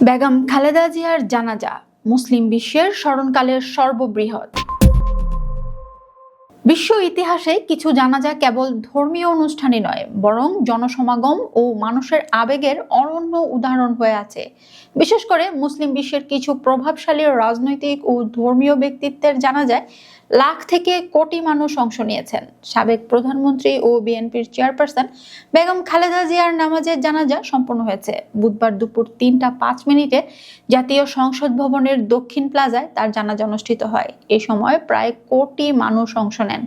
বেগম খালেদা জিয়ার জানাজা মুসলিম বিশ্বের স্মরণকালের সর্ববৃহৎ। বিশ্ব ইতিহাসে কিছু জানাজা কেবল ধর্মীয় অনুষ্ঠানই নয়, বরং জনসমাগম ও মানুষের আবেগের অনন্য উদাহরণ হয়ে আছে। বিশেষ করে মুসলিম বিশ্বের কিছু প্রভাবশালী রাজনৈতিক ও ধর্মীয় ব্যক্তিত্বের জানাজায় লাখ থেকে কোটি মানুষ অংশ নিয়েছেন। সাবেক প্রধানমন্ত্রী ও বিএনপির চেয়ারপারসন বেগম খালেদা জিয়ার নামাজের জানাজা সম্পন্ন হয়েছে বুধবার দুপুর ৩টা ৫ মিনিটে জাতীয় সংসদ ভবনের দক্ষিণ প্লাজায় তার জানাজা অনুষ্ঠিত হয়। এ সময় প্রায় কোটি মানুষ অংশ নেন।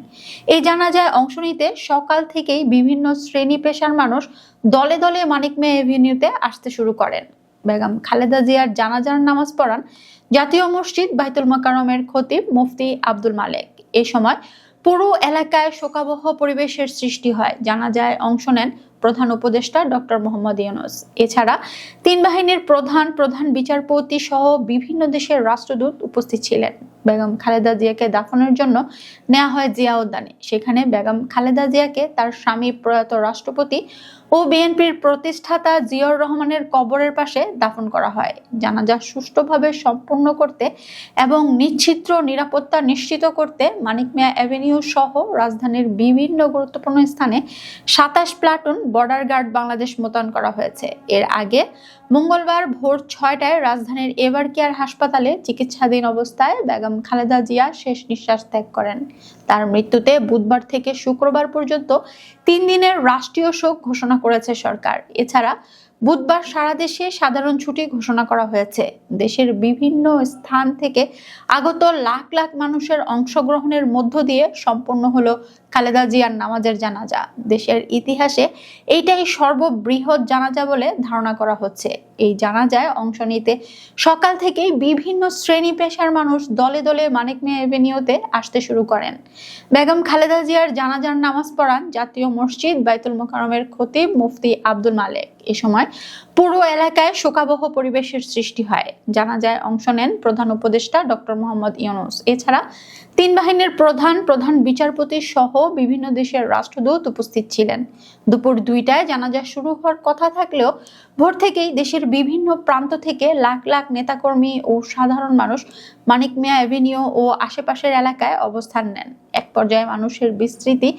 এই জানাজায় অংশ নিতে সকাল থেকেই বিভিন্ন শ্রেণী পেশার মানুষ দলে দলে মানিক মিয়া এভিনিউতে আসতে শুরু করেন। বেগম খালেদা জিয়ার জানাজার নামাজ পড়ান জাতীয় মসজিদ বাইতুল মোকাররমের খতিব মুফতি আব্দুল মালেক। এ সময় পুরো এলাকায় শোকাবহ পরিবেশের সৃষ্টি হয়। জানাজায় অংশ নেন প্রধান উপদেষ্টা ডক্টর মোহাম্মদ ইউনূস। এছাড়া তিন বাহিনীর প্রধান বিচারপতি সহ বিভিন্ন দেশের রাষ্ট্রদূত উপস্থিত ছিলেন। বেগম খালেদা জিয়াকে দাফনের জন্য নেওয়া হয় জিয়া উদ্যানে। সেখানে বেগম খালেদা জিয়াকে তার স্বামী প্রয়াত রাষ্ট্রপতি ও বিএনপির প্রতিষ্ঠাতা জিয়াউর রহমানের কবরের পাশে দাফন করা হয়। জানাজা সুষ্ঠুভাবে সম্পন্ন করতে এবং নিশ্চিদ্র নিরাপত্তা নিশ্চিত করতে মানিক মিয়া এভিনিউ সহ রাজধানীর বিভিন্ন গুরুত্বপূর্ণ স্থানে ২৭ প্লাটুন বর্ডার গার্ড বাংলাদেশ মোতায়েন করা হয়েছে। এর আগে মঙ্গলবার ভোর ৬টায় রাজধানীর এভার কেয়ার হাসপাতালে চিকিৎসাধীন অবস্থায় বেগম খালেদা জিয়া শেষ নিঃশ্বাস ত্যাগ করেন। তার মৃত্যুতে বুধবার থেকে শুক্রবার পর্যন্ত ৩ দিনের রাষ্ট্রীয় শোক ঘোষণা করেছে সরকার। এছাড়া বুধবার সারা দেশে সাধারণ ছুটি ঘোষণা করা হয়েছে। দেশের বিভিন্ন স্থান থেকে আগত লাখ লাখ মানুষের অংশগ্রহণের মধ্য দিয়ে সম্পন্ন হলো খালেদা জিয়ার নামাজের জানাজা। দেশের ইতিহাসে এইটাই সর্ববৃহৎ জানাজা বলে ধারণা করা হচ্ছে। এই জানাজায় অংশ নিতে সকাল থেকেই বিভিন্ন শ্রেণী পেশার মানুষ দলে দলে মানিক মিয়া এভিনিউতে আসতে শুরু করেন। বেগম খালেদা জিয়ার জানাজার নামাজ পড়ান জাতীয় মসজিদ বাইতুল মোকাররমের খতিব মুফতি আব্দুল মালেক। এ সময় পুরো এলাকায় শোকাবহ পরিবেশের সৃষ্টি হয়। জানাজায় অংশ নেন প্রধান উপদেষ্টা ডক্টর মোহাম্মদ ইউনূস। এছাড়া তিন বাহিনীর প্রধান বিচারপতি সহ বিভিন্ন দেশের রাষ্ট্রদূত উপস্থিত ছিলেন। দুপুর ২টায় জানাজা শুরু হওয়ার কথা থাকলেও ভোর থেকেই দেশের বিভিন্ন প্রান্ত থেকে লাখ লাখ নেতাকর্মী ও সাধারণ মানুষ মানিক মিয়া এভিনিউ ও আশেপাশের এলাকায় অবস্থান নেন। এক পর্যায়ে মানুষের বিস্তৃতি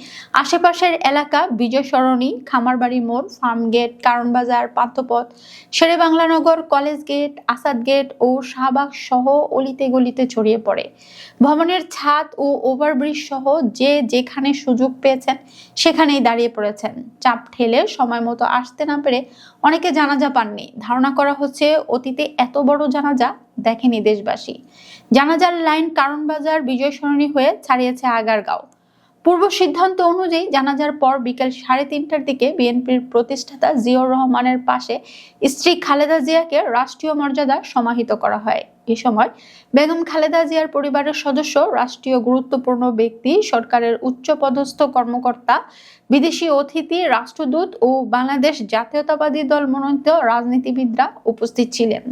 আশেপাশের এলাকা বিজয় সরণি, খামারবাড়ি মোড়, ফার্ম গেট, কারণ বাজার, পান্থপথ, শেরেবাংলানগর, কলেজ গেট, আসাদ গেট ও শাহবাগ সহ অলিতে গলিতে ছড়িয়ে পড়ে। ভবনের ছাদ ও ওভারব্রিজ সহ যে যেখানে সুযোগ পেয়েছেন সেখানেই দাঁড়িয়ে পড়েছেন। চাপ ঠেলে সময় মতো আসতে না পেরে অনেকে জানাজা পাননি। ধারণা করা হচ্ছে অতীতে এত বড় জানাজা দেখেনি দেশবাসী। জানাজার লাইন কারণ বাজার বিজয় সরণি হয়ে ছাড়িয়েছে আগারগাঁও। পূর্ব সিদ্ধান্ত অনুযায়ী জানাজার পর বিকেল ৩:৩০টার দিকে বিএনপির প্রতিষ্ঠাতা জিয়াউর রহমানের পাশে স্ত্রী খালেদা জিয়াকে রাষ্ট্রীয় মর্যাদা সমাহিত করা হয়। এ সময় বেগম খালেদা জিয়ার পরিবারের সদস্য, রাষ্ট্রীয় গুরুত্বপূর্ণ ব্যক্তি, সরকারের উচ্চপদস্থ কর্মকর্তা, বিদেশি অতিথি, রাষ্ট্রদূত ও বাংলাদেশ জাতীয়তাবাদী দল মনোনীত রাজনীতিবিদরা উপস্থিত ছিলেন।